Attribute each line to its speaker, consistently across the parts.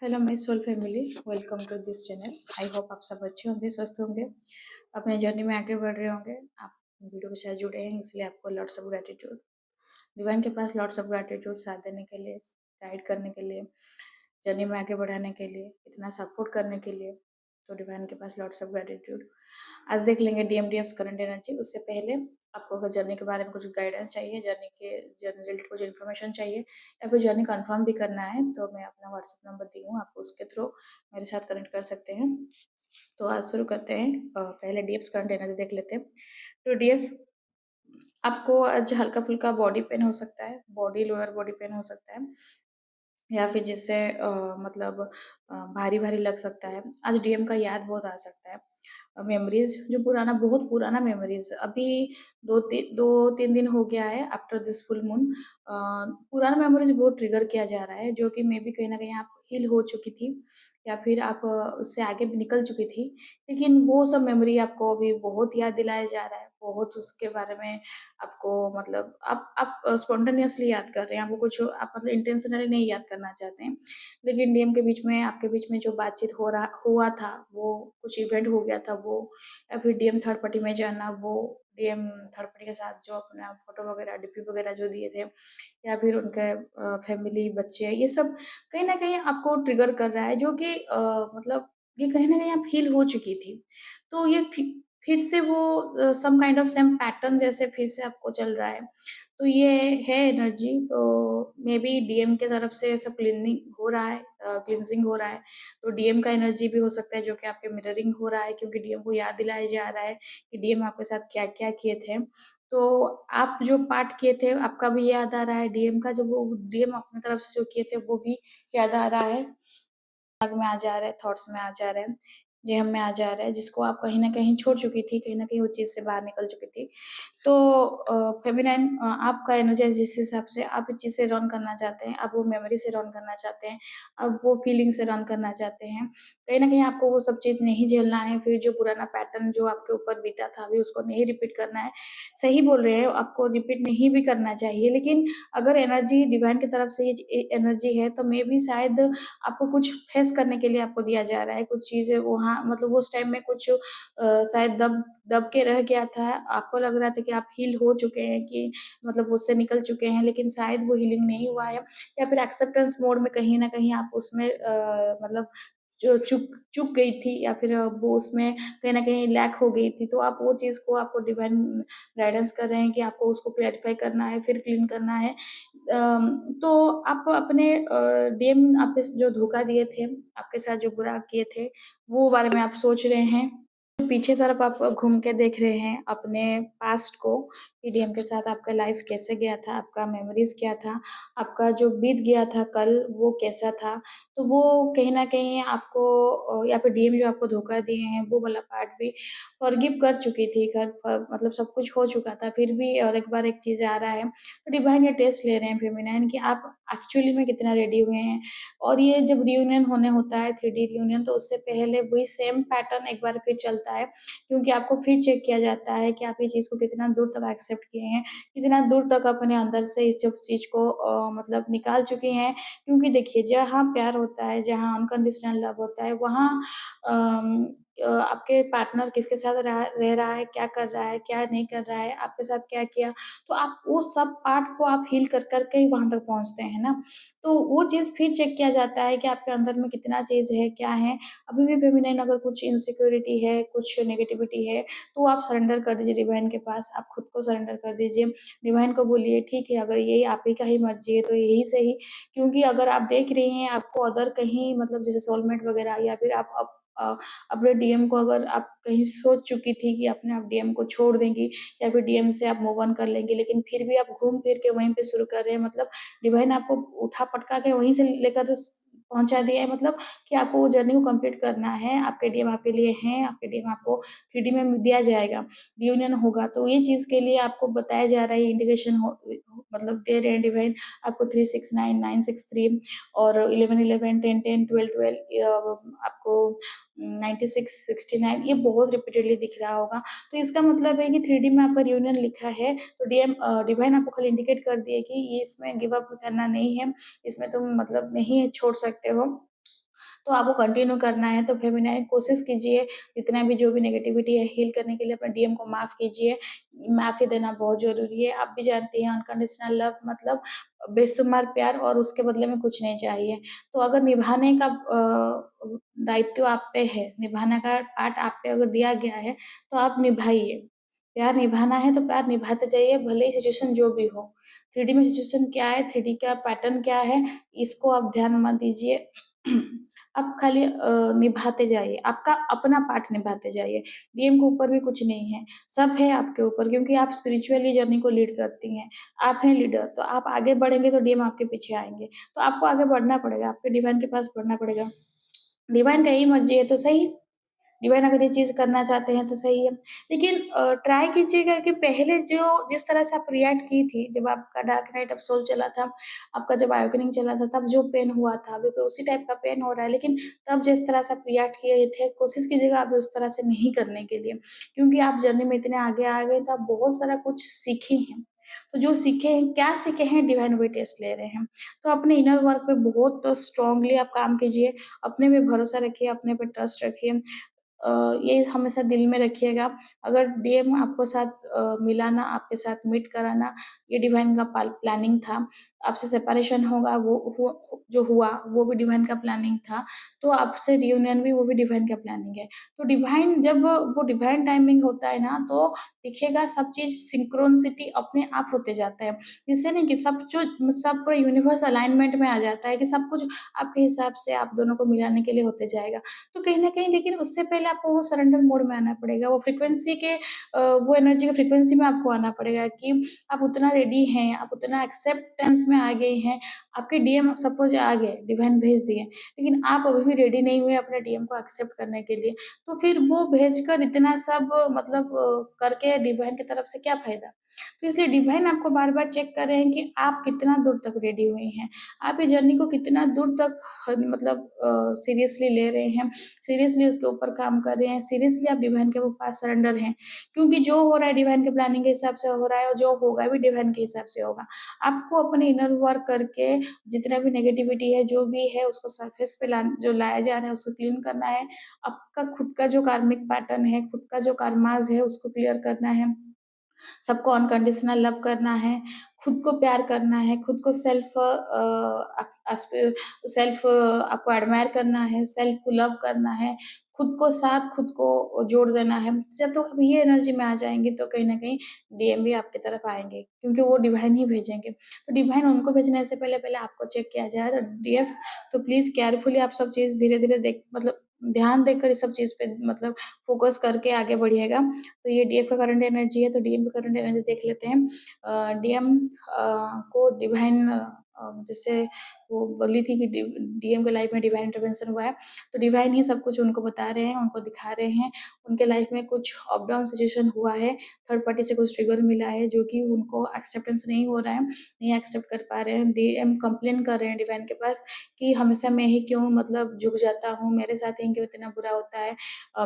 Speaker 1: Hello my soul family, welcome to this channel. I hope आप सब अच्छे होंगे, स्वस्थ होंगे, अपने जर्नी में आगे बढ़ रहे होंगे। आप वीडियो के साथ जुड़े हैं, इसलिए आपको लॉट्स ऑफ ग्रैटिट्यूड। डिवाइन के पास लॉट्स ऑफ ग्रैटिट्यूड, साथ देने के लिए, गाइड करने के लिए, जर्नी में आगे बढ़ाने के लिए, इतना सपोर्ट करने के लिए। तो डिवाइन के पास लॉट्स ऑफ ग्रैटिट्यूड। आज देख लेंगे डीएमडीएम्स करंट एनर्जी। उससे पहले आपको अगर जर्नी के बारे में कुछ गाइडेंस चाहिए, जर्नी रिलेटेड कुछ इन्फॉर्मेशन चाहिए, या फिर जर्नी कंफर्म भी करना है, तो मैं अपना व्हाट्सएप नंबर दी हूँ, आप उसके थ्रू मेरे साथ कनेक्ट कर सकते हैं। तो आज शुरू करते हैं। पहले डीएफ्स करंट एनर्जी देख लेते हैं। तो डीएफ, आपको आज हल्का फुल्का बॉडी पेन हो सकता है, बॉडी लोअर बॉडी पेन हो सकता है, या फिर जिससे मतलब भारी भारी लग सकता है। आज डीएम का याद बहुत आ सकता है। मेमोरीज जो पुराना, बहुत पुराना मेमोरीज, अभी 2-3 दिन हो गया है आफ्टर दिस फुल मून। पुराना मेमोरीज बहुत ट्रिगर किया जा रहा है, जो कि मे बी कहीं ना कहीं आप हील हो चुकी थी, या फिर आप उससे आगे भी निकल चुकी थी, लेकिन वो सब मेमोरी आपको अभी बहुत याद दिलाया जा रहा है, बहुत उसके बारे में आपको, मतलब आप स्पॉन्टेनियसली याद कर रहे हैं, आपको कुछ, आप मतलब इंटेंशनली नहीं याद करना चाहते हैं, लेकिन डीएम के बीच में, आपके बीच में जो बातचीत हुआ था, वो कुछ इवेंट हो गया था वो, या फिर डीएम थर्ड पार्टी में जाना, वो डीएम थर्ड पार्टी के साथ जो अपना फोटो वगैरह, डीपी वगैरह जो दिए थे, या फिर उनके फैमिली, बच्चे, ये सब कहीं ना कहीं आपको ट्रिगर कर रहा है, जो कि मतलब ये कहीं ना कहीं आप हील हो चुकी थी। तो ये फिर से वो some kind of same pattern जैसे फिर से आपको चल रहा है। तो ये है एनर्जी। तो मे बी डीएम के तरफ से सब क्लीनिंग हो रहा है, क्लिनजिंग हो रहा है। तो डीएम का एनर्जी भी हो सकता है, जो कि आपके मिररिंग हो रहा है, क्योंकि डीएम को याद दिलाया जा रहा है कि डीएम आपके साथ क्या क्या किए थे। तो आप जो पार्ट किए थे, आपका भी याद आ रहा है, डीएम का जो, वो डीएम अपनी तरफ से जो किए थे वो भी याद आ रहा है, दिमाग में आ जा रहा है, थॉट्स में आ जा रहा है, जेहम में आ जा रहा है, जिसको आप कहीं न कहीं छोड़ चुकी थी, कहीं न कहीं वो चीज़ से बाहर निकल चुकी थी। तो फेमिनाइन, आपका एनर्जी जिस हिसाब से आप इस चीज़ से रन करना चाहते हैं, आप वो मेमोरी से रन करना चाहते हैं, आप वो फीलिंग से रन करना चाहते हैं। कहीं न कहीं आपको वो सब चीज़ नहीं झेलना है, फिर जो पुराना पैटर्न जो आपके ऊपर बीता था, अभी उसको नहीं रिपीट करना है। सही बोल रहे हैं, आपको रिपीट नहीं भी करना चाहिए, लेकिन अगर एनर्जी डिवाइन की तरफ से ये एनर्जी है, तो मे बी शायद आपको कुछ फेस करने के लिए आपको दिया जा रहा है, कुछ चीज़ें वहाँ, मतलब उस टाइम में कुछ शायद दब दब के रह गया था। आपको लग रहा था कि आप हील हो चुके हैं, कि मतलब उससे निकल चुके हैं, लेकिन शायद वो हीलिंग नहीं हुआ है, या फिर एक्सेप्टेंस मोड में कहीं न कहीं आप उसमें मतलब जो चूक चूक गई थी, या फिर वो उसमें कहीं न कहीं लैक हो गई थी। तो आप वो चीज़ को, आपको डिवाइन गाइडेंस कर रहे हैं कि आपको उसको क्लैरिफ़ाई करना है, फिर क्लीन करना है। तो आप अपने डीएम आपके जो धोखा दिए थे, आपके साथ जो बुरा किए थे, वो बारे में आप सोच रहे हैं। पीछे तरफ आप घूम के देख रहे हैं अपने पास्ट को, कि डीएम के साथ आपका लाइफ कैसे गया था, आपका मेमोरीज क्या था, आपका जो बीत गया था कल, वो कैसा था। तो वो कहीं न कहीं आपको या फिर डीएम जो आपको धोखा दिए हैं, वो वाला पार्ट भी फॉरगिव कर चुकी थी, मतलब सब कुछ हो चुका था, फिर भी और एक बार एक चीज़ आ रहा है। तो डिवाइन ये टेस्ट ले रहे हैं फेमिनाइन, कि आप एक्चुअली में कितना रेडी हुए हैं। और ये जब रियूनियन होने होता है, 3D रियूनियन, तो उससे पहले वही सेम पैटर्न एक बार फिर चलता है, क्योंकि आपको फिर चेक किया जाता है कि आप ये चीज़ को कितना दूर तक एक्सेप्ट किए हैं, कितना दूर तक अपने अंदर से इस सब चीज़ को मतलब निकाल चुके हैं। क्योंकि देखिए, जहाँ प्यार होता है, जहाँ अनकंडीशनल लव होता है, वहाँ अम, आपके पार्टनर किसके साथ रह रहा है, क्या कर रहा है, क्या नहीं कर रहा है, आपके साथ क्या किया, तो आप वो सब पार्ट को आप हील कर के ही वहाँ तक पहुँचते हैं ना। तो वो चीज़ फिर चेक किया जाता है कि आपके अंदर में कितना चीज़ है, क्या है। अभी भी फेमिनाइन अगर कुछ इनसिक्योरिटी है, कुछ नेगेटिविटी है, तो आप सरेंडर कर दीजिए डिवाइन के पास, आप खुद को सरेंडर कर दीजिए। डिवाइन को बोलिए, ठीक है, अगर यही आप ही का ही मर्ज़ी है, तो यही सही। क्योंकि अगर आप देख रही हैं आपको अदर कहीं, मतलब जैसे सोलमेट वगैरह, या फिर आप अ, अपने डीएम को अगर आप कहीं सोच चुकी थी कि अपने आप डीएम को छोड़ देंगी, या फिर डीएम से आप मूव ऑन कर लेंगी, लेकिन फिर भी आप घूम फिर के वहीं पे शुरू कर रहे हैं, मतलब डिवाइन आपको उठा-पटका के वहीं से लेकर पहुँचा दिया है, मतलब कि आपको वो जर्नी को कंप्लीट करना है। आपके डीएम आपके लिए हैं, आपके डीएम आपको 3D में दिया जाएगा, रियूनियन होगा। तो ये चीज़ के लिए आपको बताया जा रहा है, इंडिकेशन मतलब दे रहे हैं डिवाइन आपको, 369, 963 और 11-11, 10-10, 12-12, आपको 96, 69, ये बहुत रिपीटेडली दिख रहा होगा। तो इसका मतलब है कि 3D में आपका रियूनियन लिखा है, तो डिवाइन आपको खाली इंडिकेट कर दिए कि ये, इसमें गिव अप करना नहीं है, इसमें तुम मतलब नहीं छोड़ सकते हो। तो आपको कंटिन्यू करना है तो फेमिनाइन कोशिश कीजिए, जितना भी जो भी नेगेटिविटी है हील करने के लिए अपने डीएम को माफ़ कीजिए। माफ़ी देना बहुत ज़रूरी है। आप भी जानती हैं अनकंडीशनल लव मतलब बेशुमार प्यार और उसके बदले में कुछ नहीं चाहिए। तो अगर निभाने का दायित्व आप पे है, निभाने का पार्ट आप पे अगर दिया गया है, तो आप निभाइए। प्यार निभाना है तो प्यार निभाते जाइए, भले ही सिचुएशन जो भी हो। 3D में सिचुएशन क्या है, 3D का पैटर्न क्या है, इसको आप ध्यान मत दीजिए। आप खाली निभाते जाइए, आपका अपना पार्ट निभाते जाइए। डीएम के ऊपर भी कुछ नहीं है, सब है आपके ऊपर क्योंकि आप स्पिरिचुअली जर्नी को लीड करती हैं। आप हैं लीडर, तो आप आगे बढ़ेंगे तो डीएम आपके पीछे आएँगे। तो आपको आगे बढ़ना पड़ेगा, आपके डिवाइन के पास बढ़ना पड़ेगा। डिवाइन का यही मर्ज़ी है तो सही, डिवाइन अगर ये चीज़ करना चाहते हैं तो सही है। लेकिन ट्राई कीजिएगा कि पहले जो जिस तरह से आप रिएक्ट की थी, जब आपका डार्क नाइट ऑफ सोल चला था, आपका जब अवेकनिंग चला था, तब जो पेन हुआ था, अभी तो उसी टाइप का पेन हो रहा है, लेकिन तब जिस तरह से आप रिएक्ट किए थे, कोशिश कीजिएगा अभी उस तरह से नहीं करने के लिए। क्योंकि आप जर्नी में इतने आगे आ गए, तो आप बहुत सारा कुछ सीखे हैं। तो जो सीखे हैं, क्या सीखे हैं? डिवाइन वे टेस्ट ले रहे हैं। तो अपने इनर वर्क पे बहुत स्ट्रांगली आप काम कीजिए, अपने पे भरोसा रखिए, अपने पे ट्रस्ट रखिए। ये हमेशा दिल में रखिएगा, अगर डीएम आपको साथ मिलाना, आपके साथ मीट कराना, ये डिवाइन का पाल प्लानिंग था। आपसे सेपरेशन होगा जो हुआ, वो भी डिवाइन का प्लानिंग था। तो आपसे रियूनियन भी वो भी डिवाइन का प्लानिंग है। तो डिवाइन जब वो डिवाइन टाइमिंग होता है ना, तो दिखेगा सब चीज़ सिंक्रोनिसिटी अपने आप होते जाता है। इससे नहीं कि सब पूरा यूनिवर्स अलाइनमेंट में आ जाता है कि सब कुछ आपके हिसाब से आप दोनों को मिलाने के लिए होते जाएगा। तो कहीं न कहीं लेकिन उससे पहले आपको वो सरेंडर मोड में आना पड़ेगा, वो फ्रीक्वेंसी के वो एनर्जी के फ्रीक्वेंसी में आपको आना पड़ेगा कि आप उतना रेडी हैं, आप उतना एक्सेप्टेंस में आ गए हैं, आपके डीएम सपोज़ आ गए, डिवाइन भेज दिए, लेकिन आप अभी भी रेडी नहीं हुए अपने डीएम को एक्सेप्ट करने के लिए, तो फिर वो भेजकर इतना सब मतलब करके डिवाइन की तरफ से क्या फ़ायदा? तो इसलिए डिवाइन आपको बार-बार चेक कर रहे हैं कि आप कितना दूर तक रेडी हुई हैं, आप इस जर्नी को कितना दूर तक मतलब सीरियसली ले रहे हैं, सीरियसली उसके ऊपर काम कर रहे हैं, सीरियसली आप डिवाइन के वो पास सरेंडर हैं। क्योंकि जो हो रहा है डिवाइन के प्लानिंग के हिसाब से हो रहा है और जो होगा भी डिवाइन के हिसाब से होगा। आपको अपने इनर वर्क करके जितना भी नेगेटिविटी है, जो भी है उसको सरफेस पे जो लाया जा रहा है उसको क्लीन करना है। आपका खुद का जो कार्मिक पैटर्न है, खुद का जो कर्माज़ है उसको क्लियर करना है। सबको अनकंडीशनल लव करना है, खुद को प्यार करना है, खुद को सेल्फ आपको एडमायर करना है, सेल्फ लव करना है, खुद को साथ खुद को जोड़ देना है। जब तक आप ये एनर्जी में आ जाएँगे तो कहीं न कहीं डीएम भी आपकी तरफ आएँगे, क्योंकि वो डिवाइन ही भेजेंगे। तो डिवाइन उनको भेजने से पहले आपको चेक किया जाए तो डीएफ तो प्लीज़ केयरफुली आप सब चीज़ धीरे-धीरे देख मतलब ध्यान देकर इस सब चीज़ पे मतलब फ़ोकस करके आगे बढ़िएगा। तो ये डीएफ का करंट एनर्जी है, तो डीएम का करंट एनर्जी देख लेते हैं। डीएम को डिवाइन जैसे वो बोली थी कि डीएम के लाइफ में डिवाइन इंटरवेंशन हुआ है, तो डिवाइन ही सब कुछ उनको बता रहे हैं, उनको दिखा रहे हैं। उनके लाइफ में कुछ अप डाउन सिचुएशन हुआ है, थर्ड पार्टी से कुछ ट्रिगर मिला है जो कि उनको एक्सेप्टेंस नहीं हो रहा है, नहीं एक्सेप्ट कर पा रहे हैं। डीएम कंप्लेन कर रहे हैं डिवाइन के पास कि हमेशा मैं ही क्यों मतलब झुक जाता हूँ, मेरे साथ ही क्यों इतना बुरा होता है।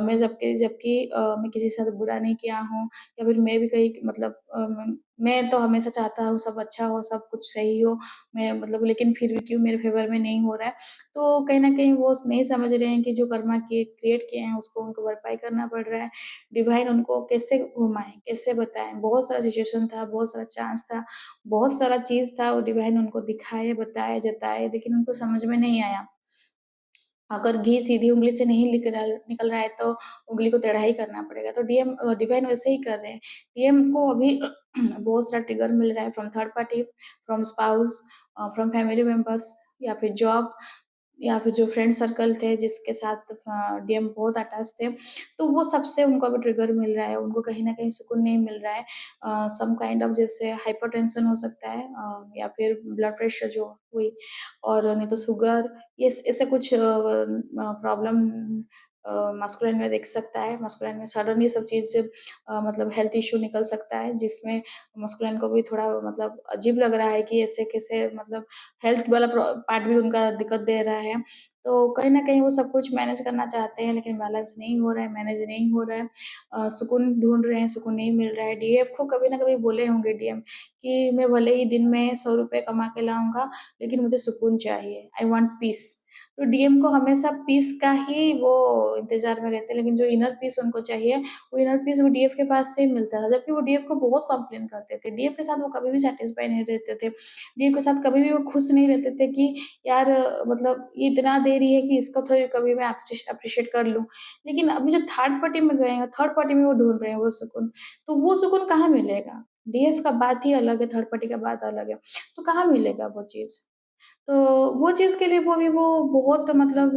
Speaker 1: मैं जबकि जबकि मैं किसी के साथ बुरा नहीं किया हूँ या फिर मैं भी कहीं मतलब मैं तो हमेशा चाहता हूँ सब अच्छा हो, सब कुछ सही हो, मैं मतलब लेकिन फिर भी क्यों मेरे फ़ेवर में नहीं हो रहा है। तो कहीं न कहीं वो नहीं समझ रहे हैं कि जो कर्मा किए क्रिएट किए हैं उसको उनको भरपाई करना पड़ रहा है। डिवाइन उनको कैसे घुमाएँ, कैसे बताएँ? बहुत सारा सिचुएशन था, बहुत सारा चांस था, बहुत सारा चीज़ था, वो डिवाइन उनको दिखाए, बताए, जताए, लेकिन उनको समझ में नहीं आया। अगर घी सीधी उँगली से नहीं निकल रहा है तो उँगली को टेढ़ा ही करना पड़ेगा। तो डिवाइन वैसे ही कर रहे हैं। डीएम को अभी बहुत सारा ट्रिगर मिल रहा है from third party, from spouse from family members या फिर जॉब या फिर जो फ्रेंड सर्कल थे जिसके साथ डीएम बहुत अटैच थे, तो वो सबसे उनको अभी ट्रिगर मिल रहा है, उनको कहीं न कहीं सुकून नहीं मिल रहा है। सम काइंड ऑफ जैसे हाइपरटेंशन हो सकता है या फिर ब्लड प्रेशर जो हुई और नहीं तो शुगर ये ऐसे कुछ प्रॉब्लम मस्कुलिन में दिख सकता है। मस्कुलिन में सडन ये सब चीज़ मतलब हेल्थ इश्यू निकल सकता है, जिसमें मस्कुलिन को भी थोड़ा मतलब अजीब लग रहा है कि ऐसे कैसे मतलब हेल्थ वाला पार्ट भी उनका दिक्कत दे रहा है। तो कहीं न कहीं वो सब कुछ मैनेज करना चाहते हैं, लेकिन बैलेंस नहीं हो रहा है, मैनेज नहीं हो रहा है। सुकून ढूँढ रहे हैं, सुकून नहीं मिल रहा है। डीएफ को कभी न कभी बोले होंगे डीएम कि मैं भले ही दिन में ₹100 कमा के लाऊँगा, लेकिन मुझे सुकून चाहिए, आई वांट पीस। तो डीएम को हमेशा पीस का ही वो इंतज़ार में रहते हैं, लेकिन जो इनर पीस उनको चाहिए, वो इनर पीस वो डीएफ के पास से ही मिलता था, जबकि वो डीएफ को बहुत कंप्लेन करते थे। डीएफ के साथ वो कभी भी सैटिस्फाई नहीं रहते थे। डीएफ के साथ कभी भी वो खुश नहीं रहते थे कि यार मतलब ये इतना दे रही है कि इसको थोड़ी कभी मैं एप्रिशिएट कर लूँ। लेकिन अभी जो थर्ड पार्टी में गए हैं, थर्ड पार्टी में वो ढूँढ रहे हैं वो सुकून, तो वो सुकून कहाँ मिलेगा? डीएफ का बात ही अलग है, थर्ड पार्टी का बात अलग है, तो कहाँ मिलेगा वो चीज़? तो वो चीज़ के लिए वो बहुत मतलब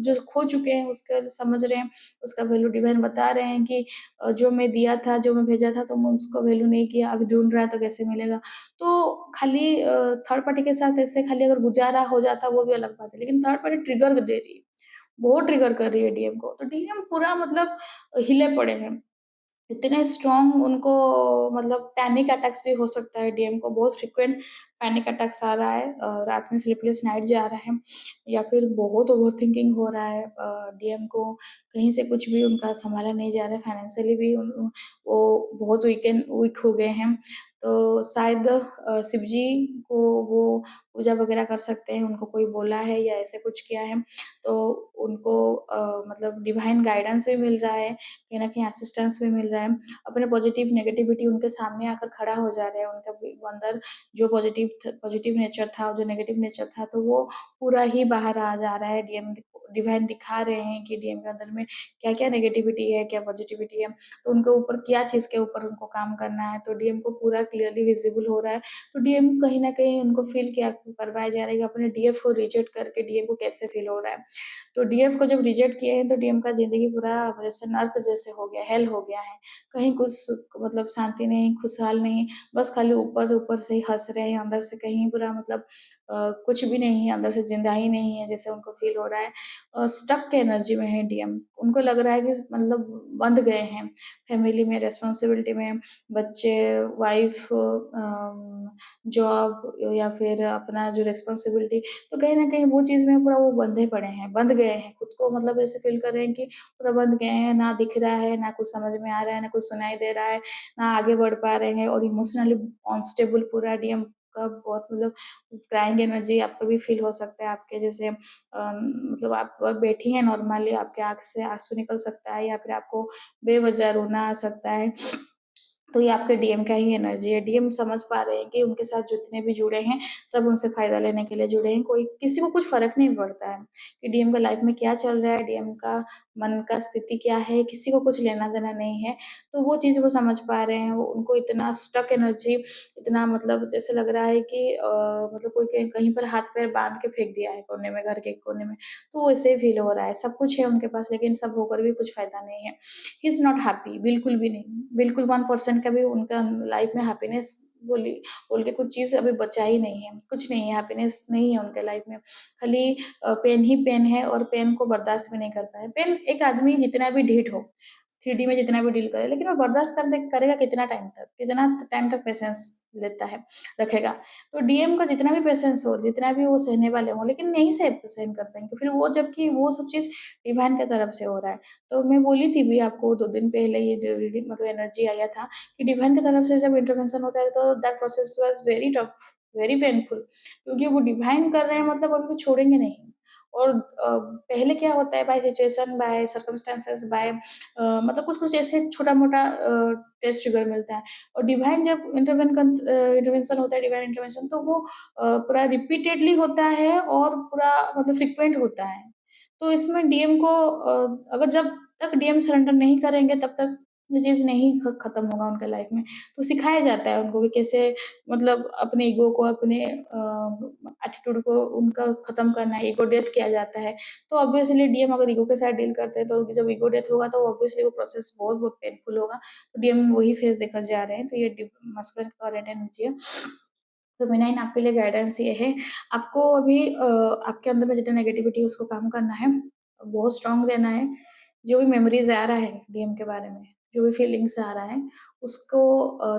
Speaker 1: जो खो चुके हैं उसका समझ रहे हैं, उसका वैल्यू डिवाइन बता रहे हैं कि जो मैं दिया था, जो मैं भेजा था तुम उसको वैल्यू नहीं किया, अभी ढूँढ रहा है तो कैसे मिलेगा? तो खाली थर्ड पार्टी के साथ ऐसे खाली अगर गुज़ारा हो जाता वो भी अलग बात है, लेकिन थर्ड पार्टी ट्रिगर दे रही है, बहुत ट्रिगर कर रही है डीएम को, तो डीएम पूरा मतलब हिले पड़े हैं। इतने स्ट्रॉन्ग उनको मतलब पैनिक अटैक्स भी हो सकता है डीएम को, बहुत फ्रीक्वेंट पैनिक अटैक्स आ रहा है, रात में स्लीपलेस नाइट जा रहा है या फिर बहुत ओवरथिंकिंग हो रहा है डीएम को, कहीं से कुछ भी उनका सँभाला नहीं जा रहा है, फाइनेंशियली भी वो बहुत वीक हो गए हैं। तो शायद शिव जी को वो पूजा वगैरह कर सकते हैं, उनको कोई बोला है या ऐसे कुछ किया है, तो उनको मतलब डिवाइन गाइडेंस भी मिल रहा है, कहीं न कहीं असिस्टेंस भी मिल रहा है। अपने पॉजिटिव नेगेटिविटी उनके सामने आकर खड़ा हो जा रहे हैं, उनका वो अंदर जो पॉजिटिव नेचर था, जो नेगेटिव नेचर था, तो वो पूरा ही बाहर आ जा रहा है। डिवाइन दिखा रहे हैं कि डीएम के अंदर में क्या-क्या नेगेटिविटी है, क्या पॉजिटिविटी है, तो उनके ऊपर क्या चीज़ के ऊपर उनको काम करना है, तो डीएम को पूरा क्लियरली विज़िबल हो रहा है। तो डीएम कहीं न कहीं उनको फ़ील क्या करवाया जा रहा है कि अपने डीएफ को रिजेक्ट करके डीएम को कैसे फ़ील हो रहा है। तो डीएफ को जब रिजेक्ट किए हैं तो डीएम का ज़िंदगी पूरा जैसे नर्क जैसे हो गया, हेल हो गया है। कहीं कुछ मतलब शांति नहीं, खुशहाल नहीं, बस खाली ऊपर-ऊपर से ही हँस रहे हैं, अंदर से कहीं पूरा मतलब कुछ भी नहीं है, अंदर से ज़िंदा ही नहीं है जैसे उनको फ़ील हो रहा है। स्टक के एनर्जी में है डीएम। उनको लग रहा है कि मतलब बंध गए हैं, फैमिली में, रिस्पॉन्सिबिलिटी में, बच्चे, वाइफ़ जॉब या फिर अपना जो रिस्पॉन्सिबिलिटी, तो कहीं न कहीं वो चीज़ में पूरा वो बंधे पड़े हैं, बंध गए हैं, खुद को मतलब ऐसे फ़ील कर रहे हैं कि पूरा बंध गए हैं, ना दिख रहा है, ना कुछ समझ में आ रहा है, ना कुछ सुनाई दे रहा है, ना आगे बढ़ पा रहे हैं और इमोशनली अनस्टेबल पूरा डीएम का बहुत मतलब क्राइंग एनर्जी आपको भी फ़ील हो सकता है, आपके जैसे मतलब आप बैठी हैं नॉर्मली, आपके आँख से आँसू निकल सकता है या फिर आपको बेवज़ह रोना आ सकता है। तो ये आपके डीएम का ही एनर्जी है। डीएम समझ पा रहे हैं कि उनके साथ जितने भी जुड़े हैं, सब उनसे फ़ायदा लेने के लिए जुड़े हैं। कोई किसी को कुछ फ़र्क नहीं पड़ता है कि डीएम का लाइफ़ में क्या चल रहा है, डीएम का मन का स्थिति क्या है, किसी को कुछ लेना-देना नहीं है। तो वो चीज़ वो समझ पा रहे हैं। वो उनको इतना स्टक एनर्जी, इतना मतलब जैसे लग रहा है कि मतलब कोई कहीं कहीं पर हाथ-पैर बाँध के फेंक दिया है कोने में, घर के एक कोने में। तो वैसे ही फ़ील हो रहा है। सब कुछ है उनके पास, लेकिन सब होकर भी कुछ फ़ायदा नहीं है। ही इज़ नॉट हैप्पी, बिल्कुल भी नहीं। बिल्कुल 1% का भी उनका लाइफ में हैप्पीनेस बोली बोल के कुछ चीज़ अभी बचा ही नहीं है। कुछ नहीं है, हैप्पीनेस नहीं है उनके लाइफ में। खाली पेन ही पेन है और पेन को बर्दाश्त भी नहीं कर पाए। पेन एक आदमी जितना भी ढीठ हो, 3D में जितना भी डील करे, लेकिन वो बर्दाश्त करने करेगा कितना टाइम तक पेशेंस लेता है, रखेगा। तो डीएम का जितना भी पेशेंस हो, जितना भी वो सहने वाले हों, लेकिन नहीं सहन कर पाएँगे। फिर वो जबकि वो सब चीज़ डिवाइन की तरफ से हो रहा है। तो मैं बोली थी भी आपको 2 दिन पहले ये जो रीडिंग मतलब एनर्जी आया था कि डिवाइन की तरफ से जब इंटरवेंशन होता है तो that process was very tough, very painful, क्योंकि वो डिवाइन कर रहे हैं मतलब अभी वो छोड़ेंगे नहीं। और पहले क्या होता है by situation, by circumstances, by मतलब कुछ-कुछ ऐसे छोटा-मोटा टेस्ट ट्रिगर मिलता है और डिवाइन जब इंटरवेंशन होता है, डिवाइन इंटरवेंशन, तो वो पूरा रिपीटेडली होता है और पूरा मतलब फ्रीक्वेंट होता है। तो इसमें डीएम को अगर जब तक डीएम सरेंडर नहीं करेंगे तब तक ये चीज़ नहीं खत्म होगा उनके लाइफ में। तो सिखाया जाता है उनको कि कैसे मतलब अपने ईगो को, अपने एटीट्यूड को उनका खत्म करना है, ईगो डेथ किया जाता है। तो ऑब्वियसली डीएम अगर ईगो के साथ डील करते हैं तो उनकी जब ईगो डेथ होगा तो ऑब्वियसली वो प्रोसेस बहुत बहुत पेनफुल होगा। तो डीएम वही फेज़ देकर जा रहे हैं। तो ये मस्कुलिन करंट एनर्जी है। फेमिनाइन आपके लिए गाइडेंस ये है, आपको अभी आपके अंदर में जितनी नेगेटिविटी है उसको काम करना है, बहुत स्ट्रॉन्ग रहना है। जो भी मेमोरीज़ आ रहा है डीएम के बारे में, जो भी फीलिंग्स आ रहा है, उसको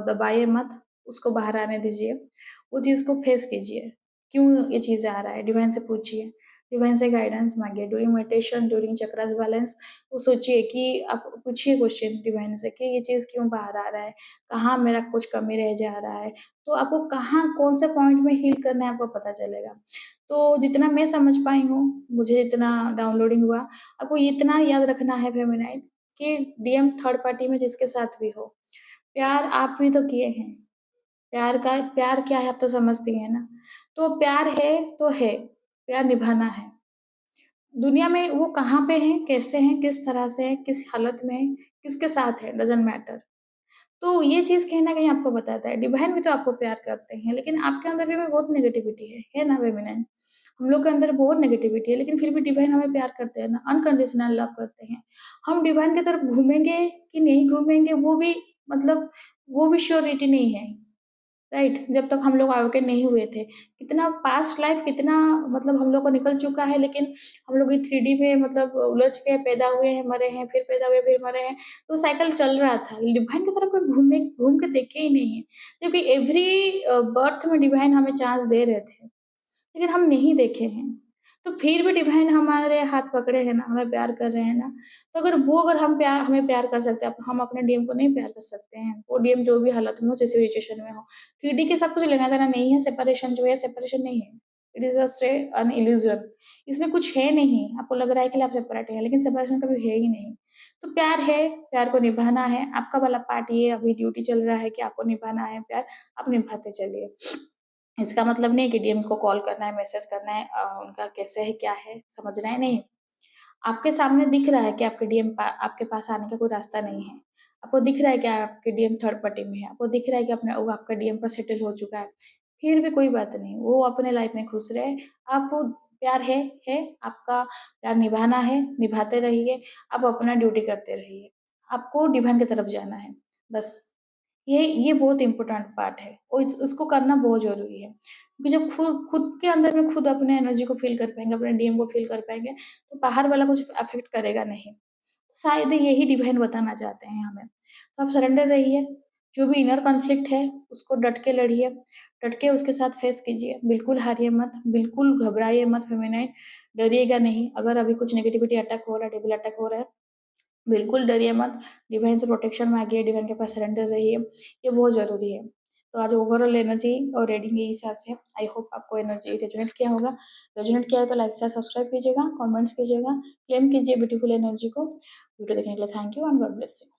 Speaker 1: दबाइए मत, उसको बाहर आने दीजिए। वो चीज़ को फेस कीजिए, क्यों ये चीज़ें आ रहा है? डिवाइन से पूछिए। डिवाइन से गाइडेंस मांगिए during meditation, during chakras balance. वो सोचिए कि आप पूछिए क्वेश्चन डिवाइन से कि ये चीज़ क्यों बाहर आ रहा है, कहाँ मेरा कुछ कमी रह जा रहा है, तो आपको कहाँ कौन से पॉइंट में हील करना है आपको पता चलेगा। तो जितना मैं समझ पाई हूँ, मुझे इतना डाउनलोडिंग हुआ, आपको इतना याद रखना है फेमिनाइन कि डीएम थर्ड पार्टी में जिसके साथ भी हो, प्यार आप भी तो किए हैं। प्यार क्या है आप तो समझती हैं ना। तो प्यार है तो है, प्यार निभाना है। दुनिया में वो कहाँ पे हैं, कैसे हैं, किस तरह से हैं, किस हालत में हैं, किसके साथ है, डज़न्ट मैटर। तो ये चीज़ कहीं न कहीं आपको बताता है, डिवाइन भी तो आपको प्यार करते हैं, लेकिन आपके अंदर भी में बहुत नेगेटिविटी है ना फेमिनाइन? हम लोग के अंदर बहुत नेगेटिविटी है, लेकिन फिर भी डिवाइन हमें प्यार करते हैं ना, अनकंडीशनल लव करते हैं। हम डिवाइन की तरफ घूमेंगे कि नहीं घूमेंगे, वो भी मतलब वो भी श्योरिटी नहीं है। राइट, जब तक हम लोग आगे नहीं हुए थे, कितना पास्ट लाइफ कितना मतलब हम लोग को निकल चुका है, लेकिन हम लोग ये 3D में मतलब उलझ के पैदा हुए हैं, मरे हैं, फिर पैदा हुए, फिर मरे हैं, तो साइकिल चल रहा था। डिवाइन की तरफ कोई घूम के देखे ही नहीं है, क्योंकि एवरी बर्थ में डिवाइन हमें चांस दे रहे थे, लेकिन हम नहीं देखे हैं। तो फिर भी डिवाइन हमारे हाथ पकड़े हैं ना, हमें प्यार कर रहे हैं ना, तो अगर हमें प्यार कर सकते हैं, हम अपने डीएम को नहीं प्यार कर सकते हैं? वो डीएम जो भी हालत में हो, जैसे भी सिचुएशन में हो। 3D के साथ कुछ लेना-देना नहीं है, सेपरेशन जो है सेपरेशन नहीं है। It is just an illusion. इसमें कुछ है नहीं, आपको लग रहा है कि आप सेपरेट हैं, लेकिन सेपरेशन कभी है ही नहीं। तो प्यार है, प्यार को निभाना है, आपका वाला पार्ट ये अभी ड्यूटी चल रहा है कि आपको निभाना है प्यार, आप निभाते चलिए। इसका मतलब नहीं कि डीएम को कॉल करना है, मैसेज करना है, उनका कैसे है, क्या है, समझना है, नहीं। आपके सामने दिख रहा है कि आपके पास आने का कोई रास्ता नहीं है। आपको दिख रहा है कि आपके डीएम थर्ड पार्टी में है। आपको दिख रहा है कि अपना वो आपका डीएम पर सेटल हो चुका है। फिर भी कोई बात नहीं, वो अपने लाइफ में खुश रहे। आप प्यार है, आपका प्यार निभाना है, निभाते रहिए। आप अपना ड्यूटी करते रहिए। आपको डिवाइन की तरफ जाना है, बस। ये बहुत इम्पोर्टेंट पार्ट है और इसको करना बहुत ज़रूरी है, क्योंकि जब खुद खुद के अंदर में खुद अपने एनर्जी को फ़ील कर पाएँगे, अपने डीएम को फ़ील कर पाएँगे, तो बाहर वाला कुछ अफ़ेक्ट करेगा नहीं। तो शायद यही डिवाइन बताना चाहते हैं हमें। तो आप सरेंडर रहिए, जो भी इनर कॉन्फ्लिक्ट है, उसको डट के लड़िए, डट के उसके साथ फेस कीजिए। बिल्कुल हारिए मत, बिल्कुल घबराइए मत फेमिनाइन, डरिएगा नहीं। अगर अभी कुछ नेगेटिविटी अटैक हो रहा है, डेविल अटैक हो रहा है, बिल्कुल डरिए मत, डिवाइन से प्रोटेक्शन माँगिए, डिवाइन के पास सरेंडर रहिए, ये बहुत ज़रूरी है। तो आज ओवरऑल एनर्जी और रीडिंग के हिसाब से आई होप आपको एनर्जी रेजोनेट किया होगा। रेजोनेट किया है तो लाइक शेयर सब्सक्राइब कीजिएगा, कमेंट्स कीजिएगा, क्लेम कीजिए ब्यूटीफुल एनर्जी को। वीडियो देखने के लिए thank you and God bless you.